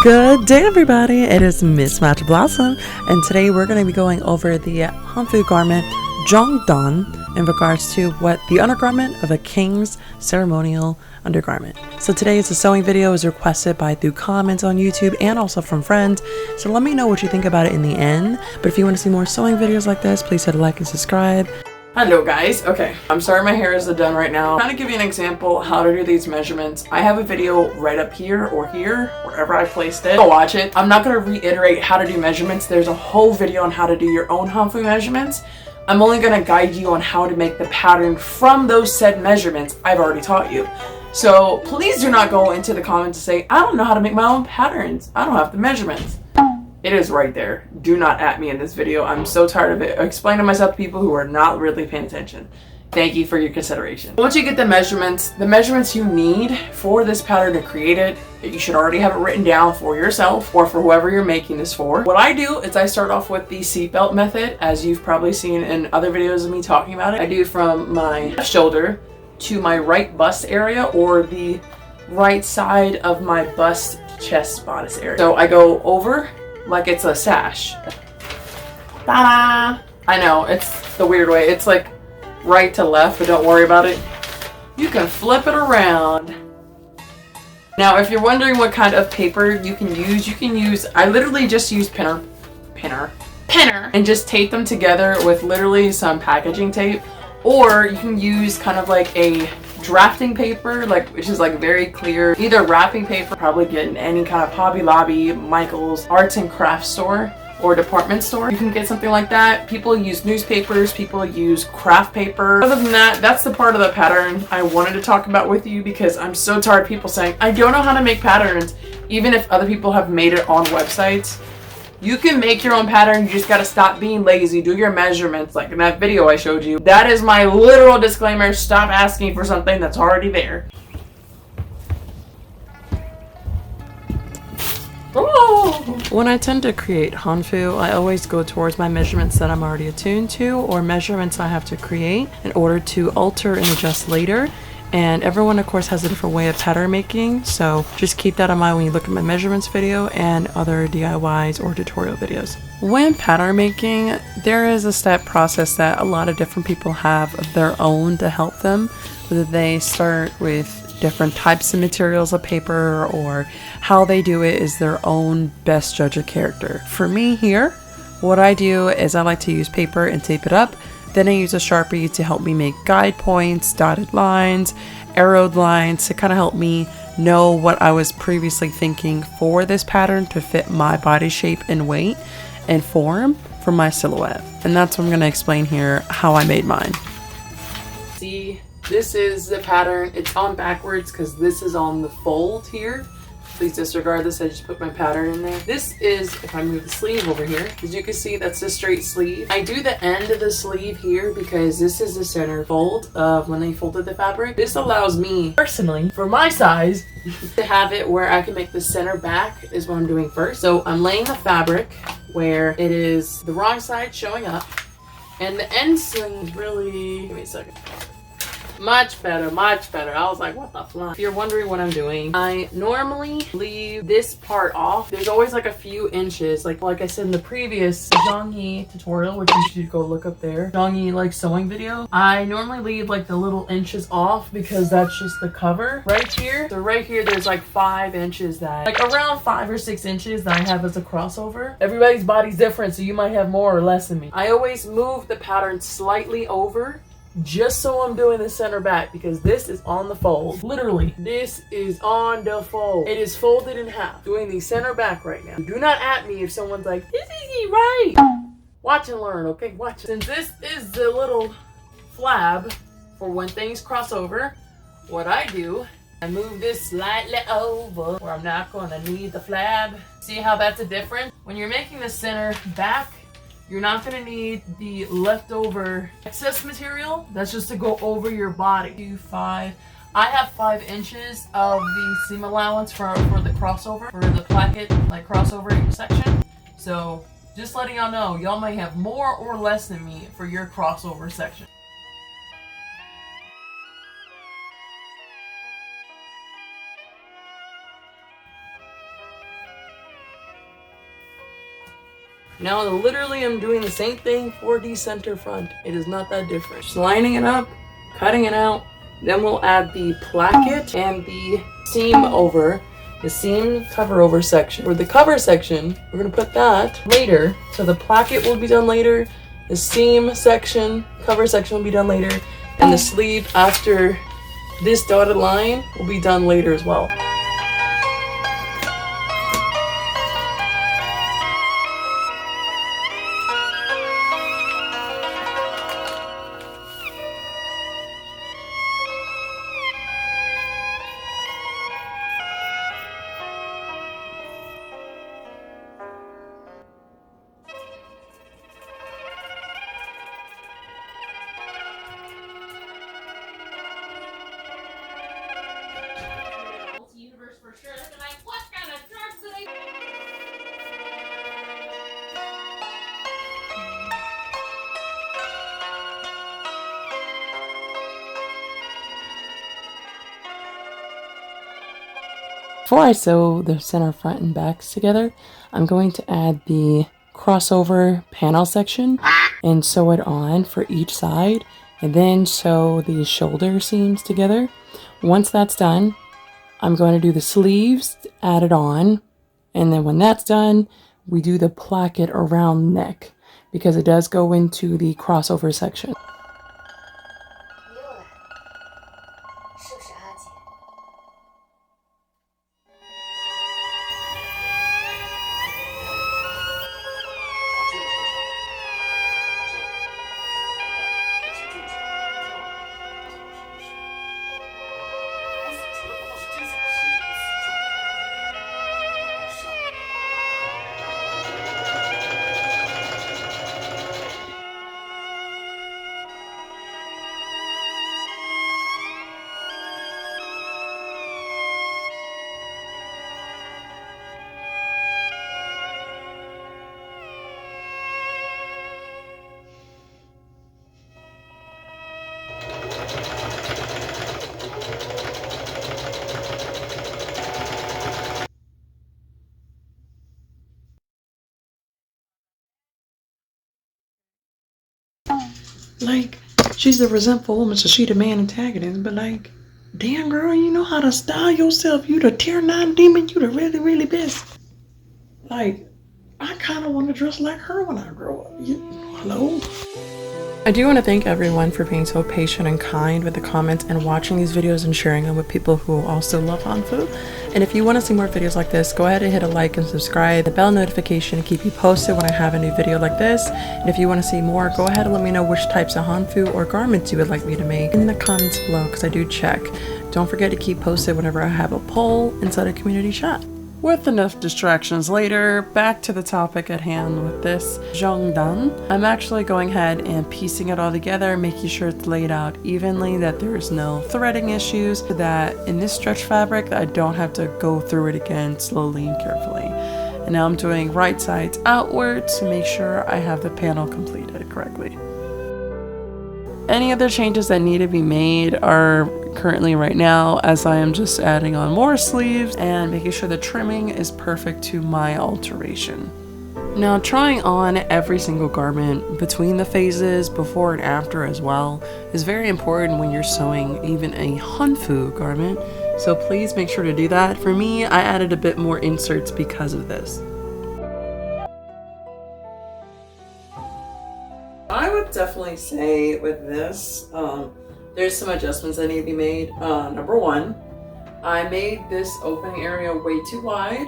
Good day, everybody. It is Miss MatchaBlossom, and today we're going to be going over the Hanfu garment Zhongdan in regards to what the undergarment of a king's ceremonial undergarment. So today is a sewing video is requested through comments on YouTube and also from friends. So let me know what you think about it in the end. But if you want to see more sewing videos like this, please hit like and subscribe. Hello guys. Okay, I'm sorry my hair is done right now. I'm trying to give you an example how to do these measurements. I have a video right up here or here, wherever I placed it. Go watch it. I'm not going to reiterate how to do measurements. There's a whole video on how to do your own Hanfu measurements. I'm only going to guide you on how to make the pattern from those said measurements I've already taught you. So please do not go into the comments and say, I don't know how to make my own patterns. I don't have the measurements. It is right there. Do not at me in this video. I'm so tired of it. Explaining myself to people who are not really paying attention. Thank you for your consideration. Once you get the measurements you need for this pattern to create it, you should already have it written down for yourself or for whoever you're making this for. What I do is I start off with the seatbelt method, as you've probably seen in other videos of me talking about it. I do from my left shoulder to my right bust area, or the right side of my bust chest bodice area. So I go over like it's a sash. Ta-da! I know, it's the weird way. It's like right to left, but don't worry about it. You can flip it around. Now, if you're wondering what kind of paper you can use, I literally just use pinner, and just tape them together with literally some packaging tape. Or you can use kind of like a drafting paper, which is like very clear. Either wrapping paper, probably get in any kind of Hobby Lobby, Michael's, arts and crafts store, or department store. You can get something like that. People use newspapers, people use craft paper. Other than that, that's the part of the pattern I wanted to talk about with you, because I'm so tired of people saying, I don't know how to make patterns, even if other people have made it on websites. You can make your own pattern. You just got to stop being lazy. Do your measurements like in that video I showed you. That is my literal disclaimer. Stop asking for something that's already there. Oh. When I tend to create Hanfu, I always go towards my measurements that I'm already attuned to, or measurements I have to create in order to alter and adjust later. And everyone, of course, has a different way of pattern making, so just keep that in mind when you look at my measurements video and other DIYs or tutorial videos. When pattern making, there is a step process that a lot of different people have of their own to help them, whether they start with different types of materials of paper, or how they do it is their own best judge of character. For me here, what I do is I like to use paper and tape it up. Then I use a Sharpie to help me make guide points, dotted lines, arrowed lines to kind of help me know what I was previously thinking for this pattern to fit my body shape and weight and form for my silhouette. And that's what I'm going to explain here, how I made mine. See, this is the pattern. It's on backwards because this is on the fold here. Please disregard this, I just put my pattern in there. This is, if I move the sleeve over here, as you can see, that's the straight sleeve. I do the end of the sleeve here because this is the center fold of when they folded the fabric. This allows me, personally, for my size, to have it where I can make the center back is what I'm doing first. So I'm laying the fabric where it is the wrong side showing up, and the end sling really, give me a second. Much better, much better. I was like, what the fly? If you're wondering what I'm doing, I normally leave this part off. There's always like a few inches. Like I said in the previous Zhongyi tutorial, which you should go look up there, Zhongyi sewing video, I normally leave like the little inches off because that's just the cover right here. So right here, there's like 5 inches that, like around 5 or 6 inches that I have as a crossover. Everybody's body's different, so you might have more or less than me. I always move the pattern slightly over, just so I'm doing the center back, because this is on the fold. Literally, this is on the fold. It is folded in half. Doing the center back right now. Do not at me if someone's like, this isn't right. Watch and learn, okay? Watch. Since this is the little flab for when things cross over, what I do, I move this slightly over where I'm not gonna need the flab. See how that's a difference? When you're making the center back, you're not going to need the leftover excess material. That's just to go over your body. 2, 5. I have 5 inches of the seam allowance for the crossover, for the placket, crossover section. So just letting y'all know, y'all might have more or less than me for your crossover section. Now literally I'm doing the same thing for the center front. It is not that different. Just lining it up, cutting it out. Then we'll add the placket and the seam over, the seam cover over section. For the cover section, we're gonna put that later. So the placket will be done later, the seam section, cover section will be done later, and the sleeve after this dotted line will be done later as well. Universe for sure. They're like, what kind of drugs do they? Before I sew the center front and backs together, I'm going to add the crossover panel section and sew it on for each side, and then sew the shoulder seams together. Once that's done, I'm going to do the sleeves, add it on, and then when that's done, we do the placket around neck because it does go into the crossover section. Like, she's a resentful woman, so she the main antagonist, but like, damn girl, you know how to style yourself. You the tier 9 demon, you the really, really best. Like, I kind of want to dress like her when I grow up. Hello? I do want to thank everyone for being so patient and kind with the comments and watching these videos and sharing them with people who also love Hanfu. And if you want to see more videos like this, go ahead and hit a like and subscribe, the bell notification to keep you posted when I have a new video like this. And if you want to see more, go ahead and let me know which types of Hanfu or garments you would like me to make in the comments below, because I do check. Don't forget to keep posted whenever I have a poll inside a community chat. With enough distractions later, back to the topic at hand with this Zhongdan. I'm actually going ahead and piecing it all together, making sure it's laid out evenly, that there's no threading issues, so that in this stretch fabric I don't have to go through it again slowly and carefully. And now I'm doing right sides outwards to make sure I have the panel completed correctly. Any other changes that need to be made are currently right now, as I am just adding on more sleeves and making sure the trimming is perfect to my alteration. Now, trying on every single garment between the phases, before and after as well, is very important when you're sewing even a Hanfu garment, so please make sure to do that. For me, I added a bit more inserts because of this. I would definitely say with this, there's some adjustments that need to be made. Number one, I made this opening area way too wide,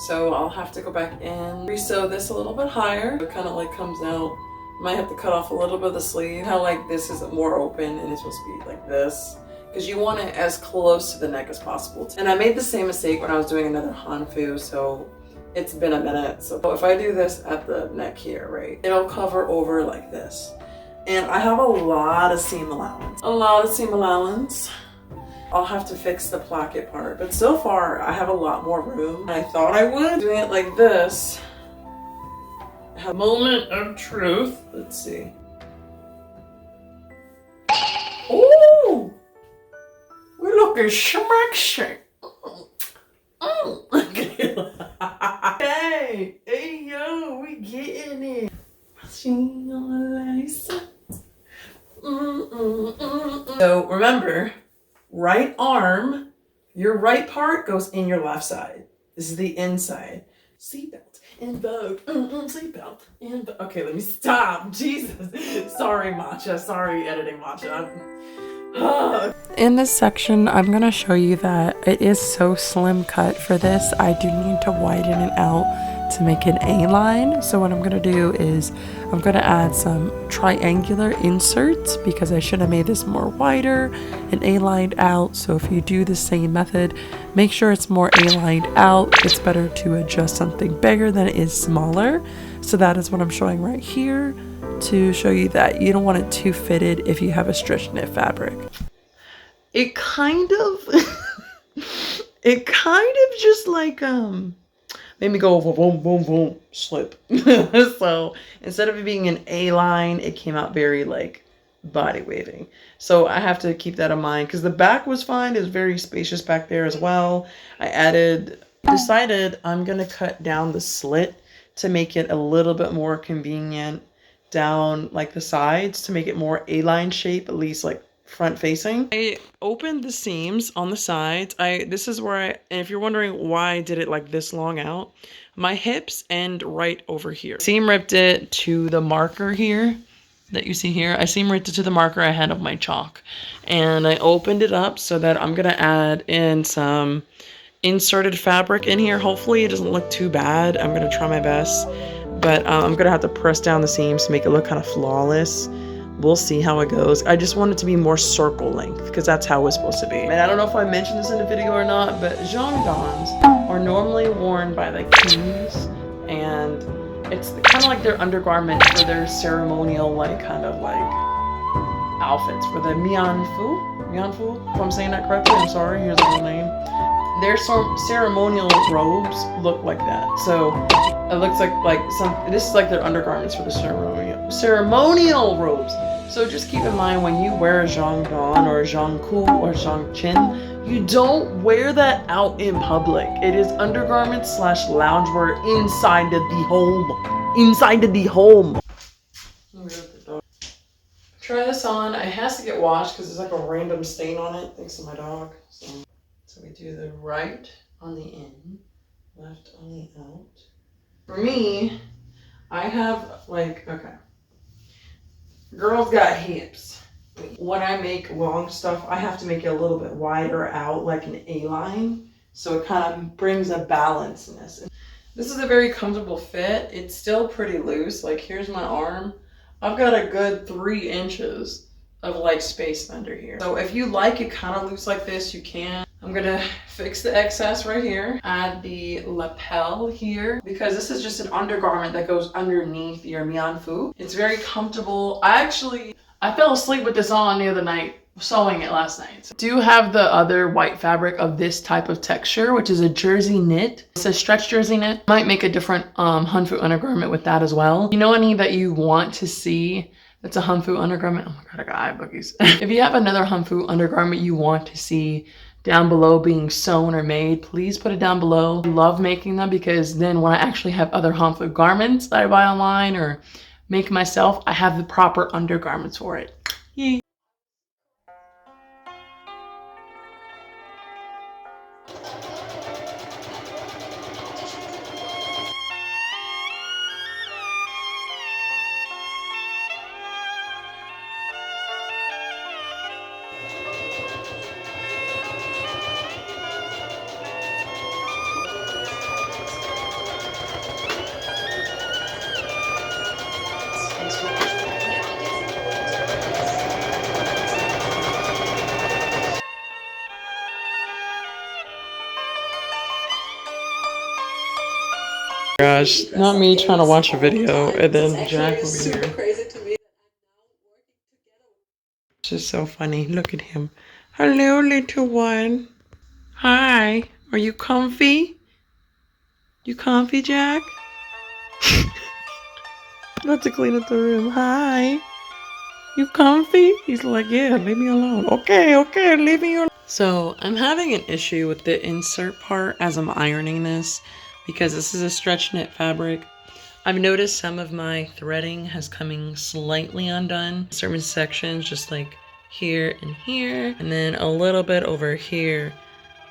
so I'll have to go back and re-sew this a little bit higher. It kind of like comes out. Might have to cut off a little bit of the sleeve. How like this is more open and it's supposed to be like this, because you want it as close to the neck as possible. And I made the same mistake when I was doing another Hanfu, so it's been a minute. So if I do this at the neck here, right, it'll cover over like this. And I have a lot of seam allowance. I'll have to fix the placket part, but so far I have a lot more room than I thought I would. Doing it like this, I have a moment of truth. Let's see. Ooh, we're looking smack. Okay. Hey, yo, we getting remember, right arm, your right part goes in your left side. This is the inside. Seatbelt in vogue. Seatbelt in vogue. Okay, let me stop. Jesus. Sorry, Matcha. Sorry, editing Matcha. In this section, I'm going to show you that it is so slim cut for this. I do need to widen it out to make an A-line. So what I'm going to do is I'm going to add some triangular inserts because I should have made this more wider and A-lined out. So if you do the same method, make sure it's more A-lined out. It's better to adjust something bigger than it is smaller. So that is what I'm showing right here, to show you that you don't want it too fitted if you have a stretch knit fabric. It kind of just like made me go boom boom boom slip. So instead of it being an A-line, it came out very like body waving. So I have to keep that in mind because the back was fine. It's very spacious back there as well. I decided I'm gonna cut down the slit to make it a little bit more convenient down like the sides, to make it more A-line shape, at least like front facing. I opened the seams on the sides. This is where and if you're wondering why I did it like this long out, my hips end right over here. Seam ripped it to the marker here that you see here. I seam ripped it to the marker I had of my chalk, and I opened it up so that I'm gonna add in some inserted fabric in here. Hopefully it doesn't look too bad. I'm gonna try my best, but I'm gonna have to press down the seams to make it look kind of flawless. We'll see how it goes. I just want it to be more circle length because that's how it's supposed to be. And I don't know if I mentioned this in the video or not, but Zhongdans are normally worn by the kings, and it's kind of like their undergarment for their ceremonial like kind of like outfits for the Mianfu, if I'm saying that correctly. I'm sorry, here's the whole name. Their ceremonial robes look like that. So it looks like this is like their undergarments for the ceremonial robes. So just keep in mind when you wear a Zhongdan or a Zhongku or Zhongqin, you don't wear that out in public. It is undergarments / loungewear inside of the home. Inside of the home. Try this on. It has to get washed because there's like a random stain on it thanks to my dog. So we do the right on the in, left on the out. For me, I have like, okay, girls got hips. When I make long stuff, I have to make it a little bit wider out like an A-line. So it kind of brings a balanceness. This is a very comfortable fit. It's still pretty loose. Like here's my arm. I've got a good 3 inches of like space under here. So if you like it kind of loose like this, you can. I'm gonna fix the excess right here. Add the lapel here because this is just an undergarment that goes underneath your mianfu. It's very comfortable. I fell asleep with this on the other night, sewing it last night. So I do have the other white fabric of this type of texture, which is a jersey knit. It's a stretch jersey knit. Might make a different Hanfu undergarment with that as well. You know any that you want to see that's a Hanfu undergarment? Oh my god, I got eye boogies. If you have another Hanfu undergarment you want to see down below being sewn or made, please put it down below. I love making them because then when I actually have other Hanfu garments that I buy online or make myself, I have the proper undergarments for it. Yay. Gosh, not me trying to watch a video and then Jack will be here. Crazy to me. It's just so funny. Look at him. Hello, little one. Hi. Are you comfy? You comfy, Jack? About to clean up the room. Hi. You comfy? He's like, yeah, leave me alone. Okay, leave me alone. So I'm having an issue with the insert part as I'm ironing this because this is a stretch knit fabric. I've noticed some of my threading has coming slightly undone. Certain sections, just like here and here, and then a little bit over here,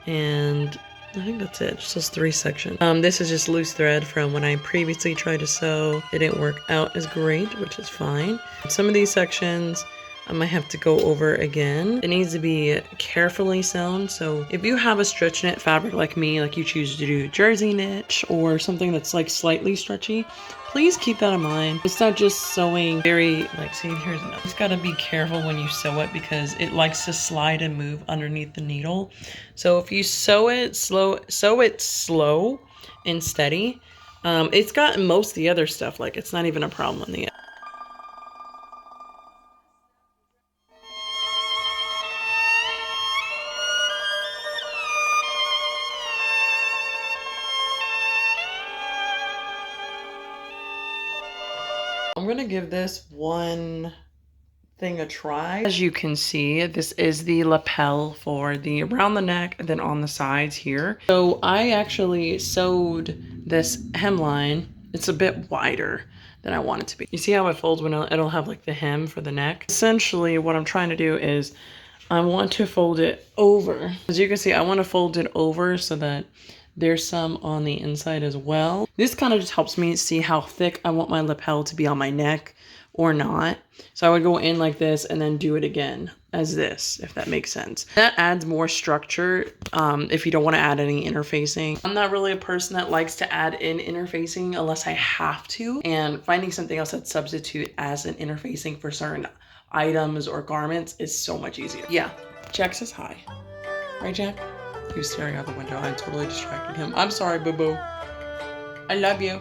and I think that's it, just those 3 sections. This is just loose thread from when I previously tried to sew. It didn't work out as great, which is fine. Some of these sections I might have to go over again. It needs to be carefully sewn. So if you have a stretch knit fabric like me, like you choose to do jersey knit or something that's like slightly stretchy, please keep that in mind. It's not just sewing very, like, see, here's another. You just gotta be careful when you sew it because it likes to slide and move underneath the needle. So if you sew it slow and steady, it's got most of the other stuff, like it's not even a problem in the end. I'm gonna give this one thing a try. As you can see, this is the lapel for the around the neck and then on the sides here. So I actually sewed this hemline. It's a bit wider than I want it to be. You see how it folds when it'll have like the hem for the neck? Essentially what I'm trying to do is I want to fold it over. As you can see, I want to fold it over so that there's some on the inside as well. This kind of just helps me see how thick I want my lapel to be on my neck or not. So I would go in like this and then do it again as this, if that makes sense. That adds more structure if you don't want to add any interfacing. I'm not really a person that likes to add in interfacing unless I have to, and finding something else that substitute as an interfacing for certain items or garments is so much easier. Yeah, Jack says hi. Right, Jack? He was staring out the window. I totally distracted him. I'm sorry, boo-boo. I love you.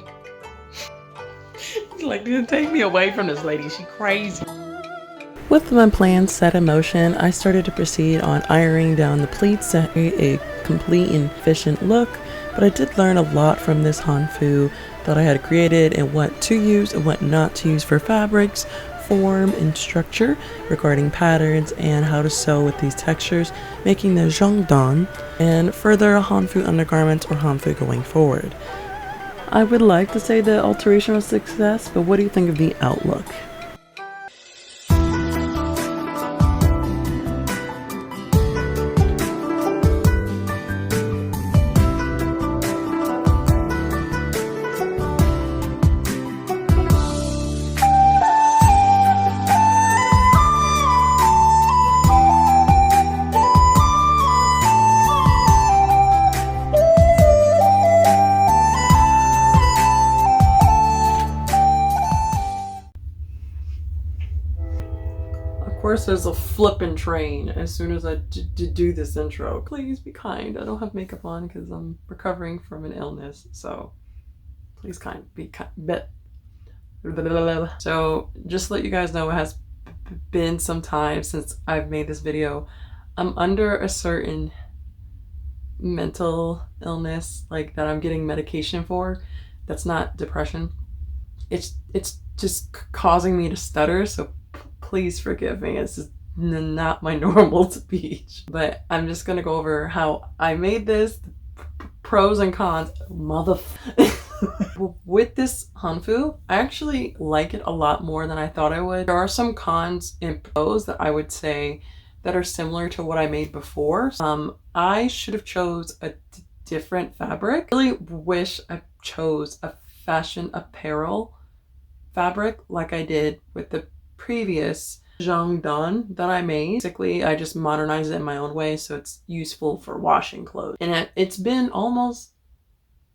He's like, take me away from this lady. She crazy. With my plans set in motion, I started to proceed on ironing down the pleats to create a complete and efficient look, but I did learn a lot from this Hanfu that I had created and what to use and what not to use for fabrics, form, and structure regarding patterns and how to sew with these textures, making the Zhongdan and further Hanfu undergarments or Hanfu going forward. I would like to say the alteration was a success, but what do you think of the outlook? Of course, there's a flippin' train as soon as I do this intro. Please be kind. I don't have makeup on because I'm recovering from an illness. So please be kind. So just to let you guys know, it has been some time since I've made this video. I'm under a certain mental illness, like that I'm getting medication for. That's not depression. It's just causing me to stutter. So please forgive me. It's just not my normal speech. But I'm just gonna go over how I made this, the pros and cons. With this Hanfu, I actually like it a lot more than I thought I would. There are some cons and pros that I would say that are similar to what I made before. I should have chose a different fabric. I really wish I chose a fashion apparel fabric like I did with the previous Zhongdan that I made. Basically, I just modernized it in my own way so it's useful for washing clothes. And it's been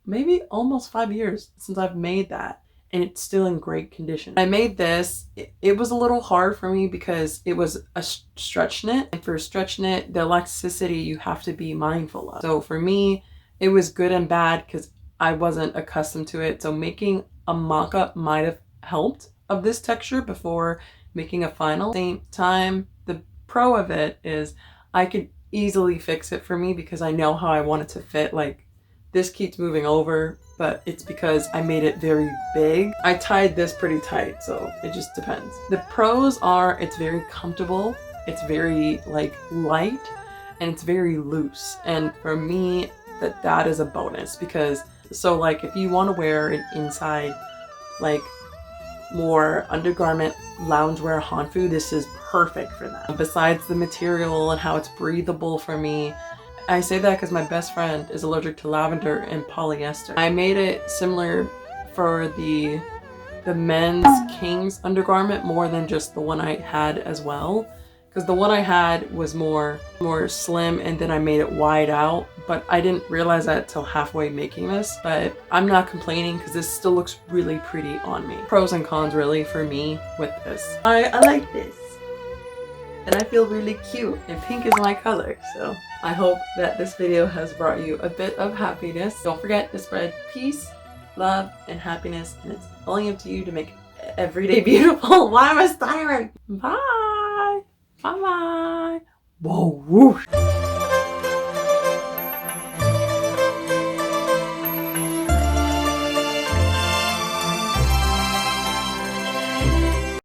maybe almost 5 years since I've made that, and it's still in great condition. I made this, it was a little hard for me because it was a stretch knit, and for stretch knit, the elasticity you have to be mindful of. So for me, it was good and bad because I wasn't accustomed to it. So making a mock-up might have helped of this texture before making a final. Same time, the pro of it is I could easily fix it for me because I know how I want it to fit. Like, this keeps moving over, but it's because I made it very big. I tied this pretty tight, so it just depends. The pros are it's very comfortable, it's very like light, and it's very loose. And for me, that is a bonus because, so like if you want to wear it inside, like more undergarment loungewear Hanfu, this is perfect for that. Besides the material and how it's breathable for me, I say that because my best friend is allergic to lavender and polyester. I made it similar for the men's King's undergarment more than just the one I had as well, because the one I had was more slim, and then I made it wide out, but I didn't realize that till halfway making this. But I'm not complaining because this still looks really pretty on me. Pros and cons really for me with this. I like this, and I feel really cute, and pink is my color. So I hope that this video has brought you a bit of happiness. Don't forget to spread peace, love, and happiness, and it's only up to you to make every day beautiful. Why am I stuttering? Bye. Bye bye. Whoa, whoosh.